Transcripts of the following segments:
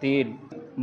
3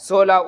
16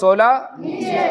16